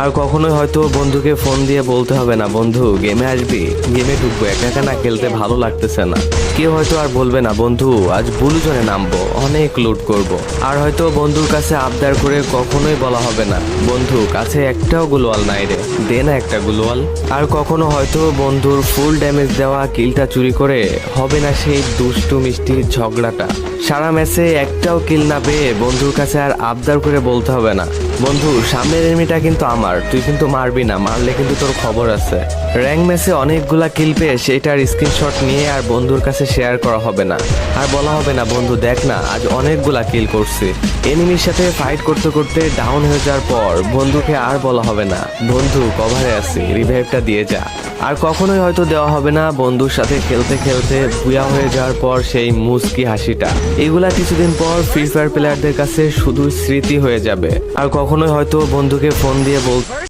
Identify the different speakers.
Speaker 1: আর কখনোই হয়তো বন্ধুকে ফোন দিয়ে বলতে হবে না, বন্ধু গেমে আসবি, গেমে ঢুকবো, একা একা না খেলতে ভালো লাগতেছে না। কেউ হয়তো আর বলবে না, বন্ধু আজ ব্লু জোনে নামবো, অনেক লুট করব। আর হয়তো বন্ধুর কাছে আবদার করে কখনোই বলা হবে না, বন্ধু কাছে একটাও গ্লোয়াল নাই রে, দে না একটা গ্লোয়াল। আর কখনো হয়তো বন্ধুর ফুল ড্যামেজ দেওয়া কিলটা চুরি করে হবে না সেই দুষ্টু মিষ্টি ঝগড়াটা। সারা ম্যাচে একটাও কিল না পেয়ে বন্ধুর কাছে আর আবদার করে বলতে হবে না, বন্ধু সামনের এনিমিটা কিন্তু আমার, তুই কিন্তু মারবি না, মারলে কিন্তু তোর খবর আছে। র্যাঙ্ক ম্যাচে অনেকগুলা কিল পেয়ে সেটার স্ক্রিনশট নিয়ে আর বন্ধুর কাছে শেয়ার করা হবে না। আর বলা হবে না, বন্ধু দেখ না আজ অনেকগুলা কিল করছি। এনিমির সাথে ফাইট করতে করতে ডাউন হয়ে যাওয়ার পর বন্ধুকে আর বলা হবে না, বন্ধু কভারে আছি, রিভাইভটা দিয়ে যা। আর কখনোই হয়তো দেওয়া হবে না বন্ধুর সাথে খেলতে খেলতে বুয়া হয়ে যাওয়ার পর সেই মুচকি হাসিটা। এগুলা কিছুদিন পর ফ্রি ফায়ার প্লেয়ারদের কাছে শুধু স্মৃতি হয়ে যাবে। আর কখনোই হয়তো বন্ধুকে ফোন দিয়ে